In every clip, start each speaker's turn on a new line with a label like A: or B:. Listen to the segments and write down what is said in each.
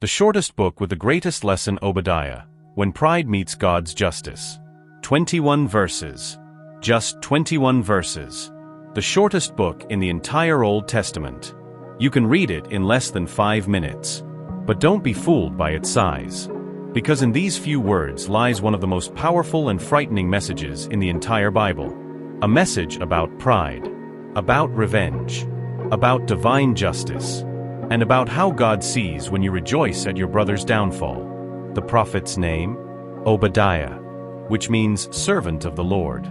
A: The shortest book with the greatest lesson, Obadiah, when pride meets God's justice. 21 verses. Just 21 verses. The shortest book in the entire Old Testament. You can read it in less than 5 minutes. But don't be fooled by its size. Because in these few words lies one of the most powerful and frightening messages in the entire Bible. A message about pride, about revenge, about divine justice, and about how God sees when you rejoice at your brother's downfall. The prophet's name? Obadiah, which means servant of the Lord.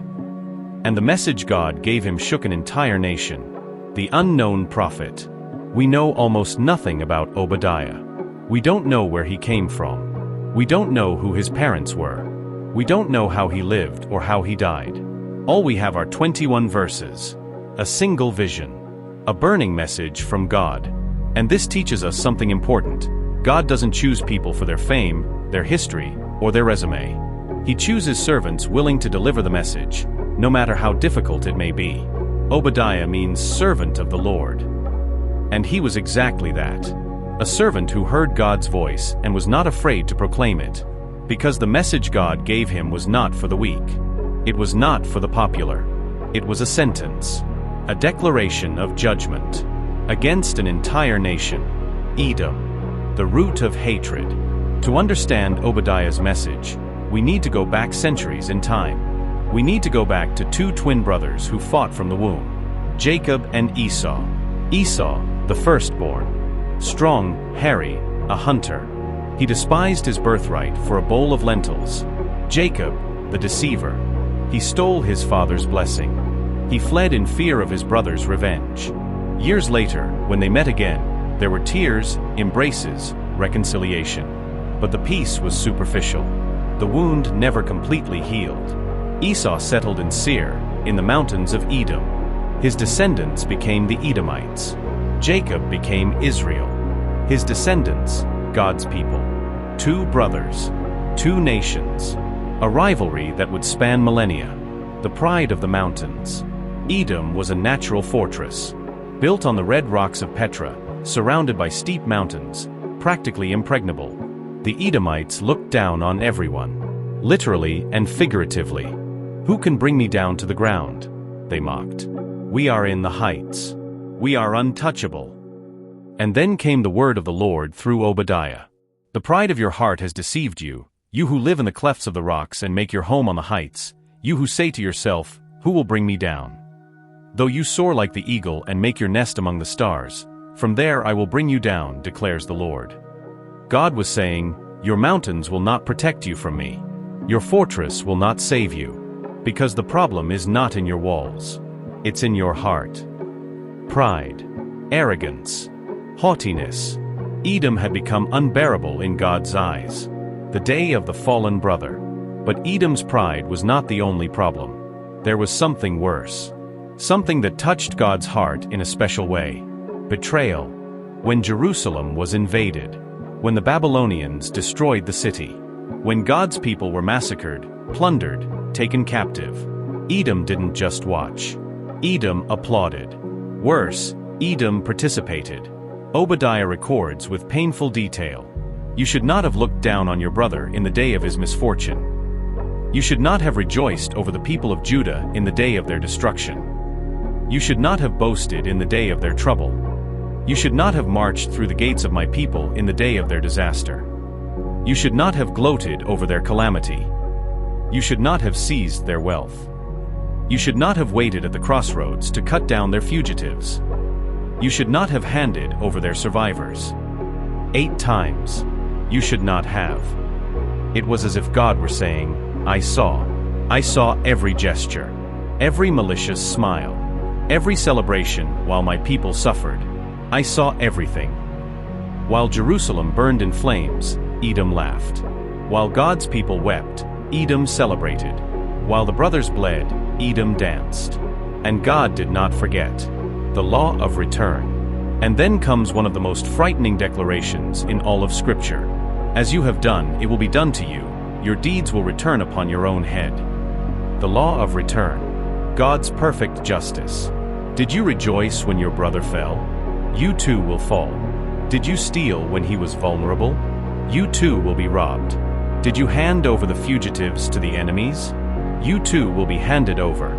A: And the message God gave him shook an entire nation. The unknown prophet. We know almost nothing about Obadiah. We don't know where he came from. We don't know who his parents were. We don't know how he lived or how he died. All we have are 21 verses. A single vision. A burning message from God. And this teaches us something important. God doesn't choose people for their fame, their history, or their resume. He chooses servants willing to deliver the message, no matter how difficult it may be. Obadiah means servant of the Lord. And he was exactly that. A servant who heard God's voice and was not afraid to proclaim it. Because the message God gave him was not for the weak. It was not for the popular. It was a sentence. A declaration of judgment. Against an entire nation. Edom. The root of hatred. To understand Obadiah's message, we need to go back centuries in time. We need to go back to two twin brothers who fought from the womb. Jacob and Esau. Esau, the firstborn. Strong, hairy, a hunter. He despised his birthright for a bowl of lentils. Jacob, the deceiver. He stole his father's blessing. He fled in fear of his brother's revenge. Years later, when they met again, there were tears, embraces, reconciliation. But the peace was superficial. The wound never completely healed. Esau settled in Seir, in the mountains of Edom. His descendants became the Edomites. Jacob became Israel. His descendants, God's people. Two brothers, two nations. A rivalry that would span millennia. The pride of the mountains. Edom was a natural fortress. Built on the red rocks of Petra, surrounded by steep mountains, practically impregnable. The Edomites looked down on everyone. Literally and figuratively. Who can bring me down to the ground? They mocked. We are in the heights. We are untouchable. And then came the word of the Lord through Obadiah. The pride of your heart has deceived you, you who live in the clefts of the rocks and make your home on the heights, you who say to yourself, who will bring me down? Though you soar like the eagle and make your nest among the stars, from there I will bring you down, declares the Lord. God was saying, your mountains will not protect you from me. Your fortress will not save you. Because the problem is not in your walls. It's in your heart. Pride, arrogance, haughtiness. Edom had become unbearable in God's eyes. The day of the fallen brother. But Edom's pride was not the only problem. There was something worse. Something that touched God's heart in a special way. Betrayal. When Jerusalem was invaded. When the Babylonians destroyed the city. When God's people were massacred, plundered, taken captive. Edom didn't just watch. Edom applauded. Worse, Edom participated. Obadiah records with painful detail. You should not have looked down on your brother in the day of his misfortune. You should not have rejoiced over the people of Judah in the day of their destruction. You should not have boasted in the day of their trouble. You should not have marched through the gates of my people in the day of their disaster. You should not have gloated over their calamity. You should not have seized their wealth. You should not have waited at the crossroads to cut down their fugitives. You should not have handed over their survivors. 8 times. You should not have. It was as if God were saying, I saw every gesture, every malicious smile, every celebration while my people suffered. I saw everything. While Jerusalem burned in flames, Edom laughed. While God's people wept, Edom celebrated. While the brothers bled, Edom danced. And God did not forget. The law of return. And then comes one of the most frightening declarations in all of Scripture. As you have done, it will be done to you. Your deeds will return upon your own head. The law of return. God's perfect justice. Did you rejoice when your brother fell? You too will fall. Did you steal when he was vulnerable? You too will be robbed. Did you hand over the fugitives to the enemies? You too will be handed over.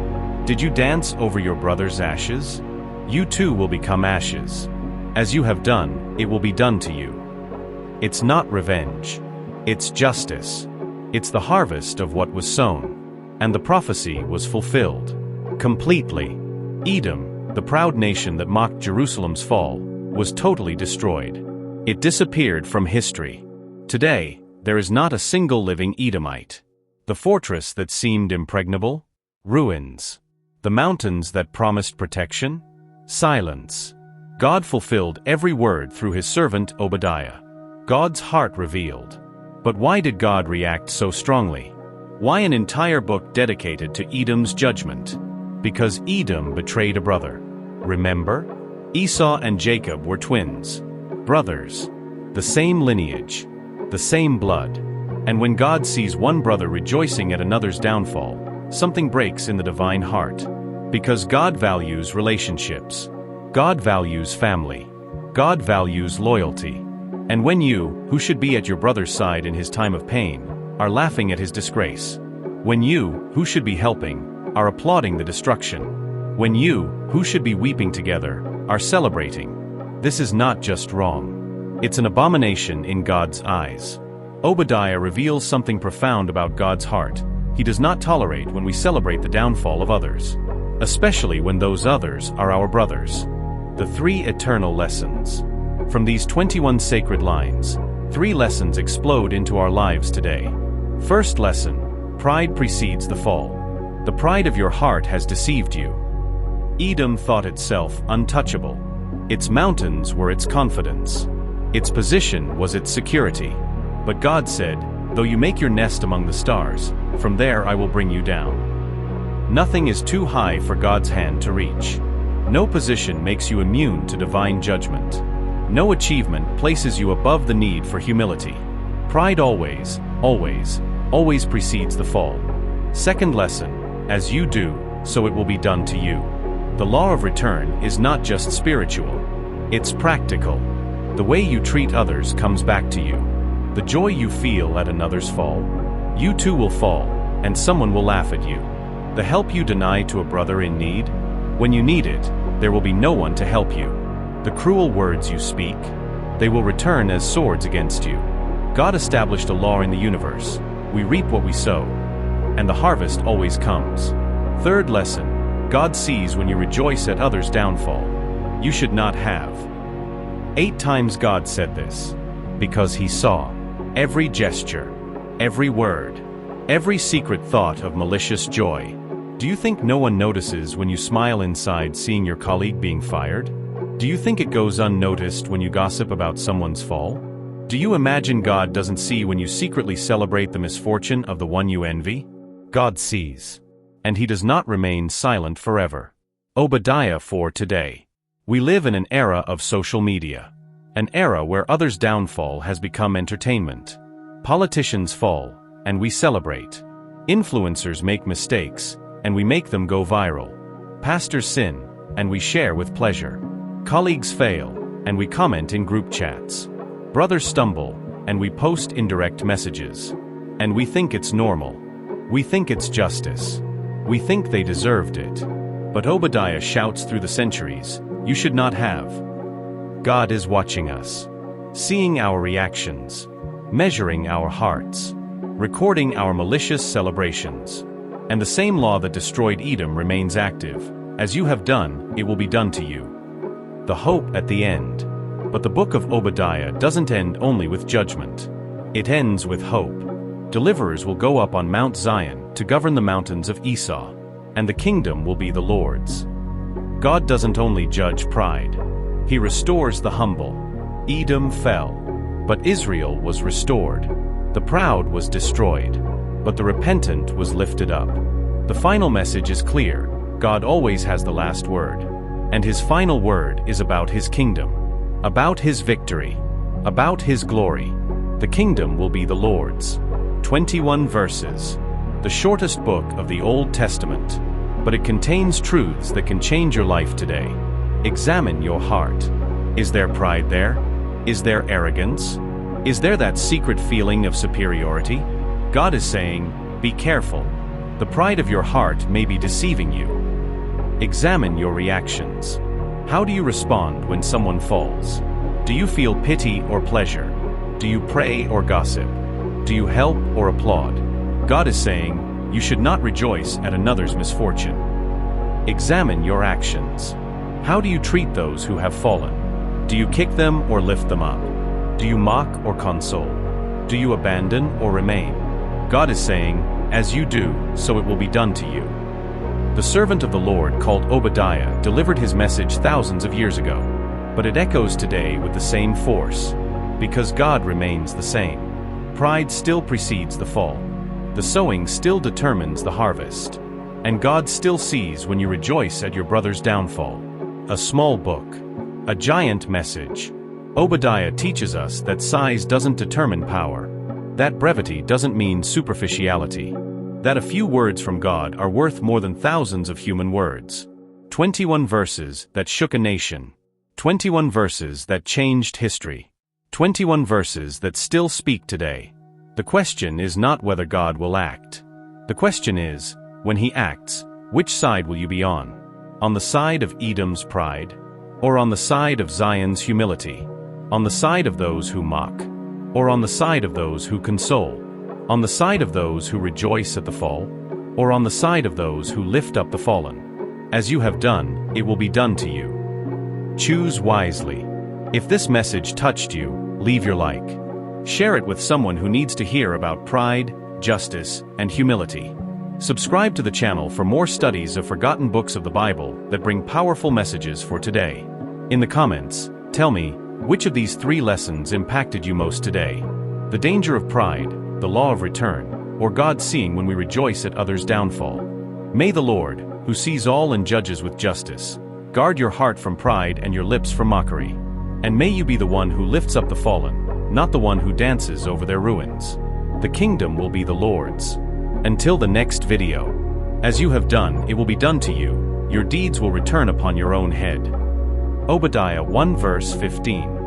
A: Did you dance over your brother's ashes? You too will become ashes. As you have done, it will be done to you. It's not revenge. It's justice. It's the harvest of what was sown. And the prophecy was fulfilled. Completely. Edom, the proud nation that mocked Jerusalem's fall, was totally destroyed. It disappeared from history. Today, there is not a single living Edomite. The fortress that seemed impregnable? Ruins. The mountains that promised protection? Silence. God fulfilled every word through his servant Obadiah. God's heart revealed. But why did God react so strongly? Why an entire book dedicated to Edom's judgment? Because Edom betrayed a brother. Remember? Esau and Jacob were twins. Brothers. The same lineage. The same blood. And when God sees one brother rejoicing at another's downfall, something breaks in the divine heart. Because God values relationships. God values family. God values loyalty. And when you, who should be at your brother's side in his time of pain, are laughing at his disgrace. When you, who should be helping, are applauding the destruction. When you, who should be weeping together, are celebrating. This is not just wrong. It's an abomination in God's eyes. Obadiah reveals something profound about God's heart. He does not tolerate when we celebrate the downfall of others, especially when those others are our brothers. The 3 eternal lessons. From these 21 sacred lines, 3 lessons explode into our lives today. First lesson: pride precedes the fall. The pride of your heart has deceived you. Edom thought itself untouchable. Its mountains were its confidence. Its position was its security. But God said, "Though you make your nest among the stars, from there I will bring you down." Nothing is too high for God's hand to reach. No position makes you immune to divine judgment. No achievement places you above the need for humility. Pride always, always, always precedes the fall. Second lesson: as you do, so it will be done to you. The law of return is not just spiritual. It's practical. The way you treat others comes back to you. The joy you feel at another's fall, you too will fall, and someone will laugh at you. The help you deny to a brother in need, when you need it, there will be no one to help you. The cruel words you speak, they will return as swords against you. God established a law in the universe. We reap what we sow, and the harvest always comes. Third lesson: God sees when you rejoice at others' downfall. You should not have. 8 times God said this, because he saw every gesture, every word, every secret thought of malicious joy. Do you think no one notices when you smile inside seeing your colleague being fired? Do you think it goes unnoticed when you gossip about someone's fall? Do you imagine God doesn't see when you secretly celebrate the misfortune of the one you envy? God sees. And he does not remain silent forever. Obadiah for today. We live in an era of social media. An era where others' downfall has become entertainment. Politicians fall, and we celebrate. Influencers make mistakes, and we make them go viral. Pastors sin, and we share with pleasure. Colleagues fail, and we comment in group chats. Brothers stumble, and we post indirect messages. And we think it's normal. We think it's justice. We think they deserved it. But Obadiah shouts through the centuries, "You should not have." God is watching us, seeing our reactions, measuring our hearts, recording our malicious celebrations. And the same law that destroyed Edom remains active. As you have done, it will be done to you. The hope at the end. But the book of Obadiah doesn't end only with judgment. It ends with hope. Deliverers will go up on Mount Zion to govern the mountains of Esau, and the kingdom will be the Lord's. God doesn't only judge pride. He restores the humble. Edom fell, but Israel was restored. The proud was destroyed, but the repentant was lifted up. The final message is clear: God always has the last word. And his final word is about his kingdom, about his victory, about his glory. The kingdom will be the Lord's. 21 verses. The shortest book of the Old Testament, but it contains truths that can change your life today. Examine your heart. Is there pride there? Is there arrogance? Is there that secret feeling of superiority? God is saying, be careful. The pride of your heart may be deceiving you. Examine your reactions. How do you respond when someone falls? Do you feel pity or pleasure? Do you pray or gossip? Do you help or applaud? God is saying, you should not rejoice at another's misfortune. Examine your actions. How do you treat those who have fallen? Do you kick them or lift them up? Do you mock or console? Do you abandon or remain? God is saying, as you do, so it will be done to you. The servant of the Lord called Obadiah delivered his message thousands of years ago, but it echoes today with the same force, because God remains the same. Pride still precedes the fall. The sowing still determines the harvest. And God still sees when you rejoice at your brother's downfall. A small book, a giant message. Obadiah teaches us that size doesn't determine power. That brevity doesn't mean superficiality. That a few words from God are worth more than thousands of human words. 21 verses that shook a nation. 21 verses that changed history. 21 verses that still speak today. The question is not whether God will act. The question is, when he acts, which side will you be on? On the side of Edom's pride? Or on the side of Zion's humility? On the side of those who mock? Or on the side of those who console? On the side of those who rejoice at the fall? Or on the side of those who lift up the fallen? As you have done, it will be done to you. Choose wisely. If this message touched you, leave your like. Share it with someone who needs to hear about pride, justice, and humility. Subscribe to the channel for more studies of forgotten books of the Bible that bring powerful messages for today. In the comments, tell me, which of these 3 lessons impacted you most today? The danger of pride, the law of return, or God seeing when we rejoice at others' downfall? May the Lord, who sees all and judges with justice, guard your heart from pride and your lips from mockery. And may you be the one who lifts up the fallen, not the one who dances over their ruins. The kingdom will be the Lord's. Until the next video. As you have done, it will be done to you. Your deeds will return upon your own head. Obadiah 1 verse 15.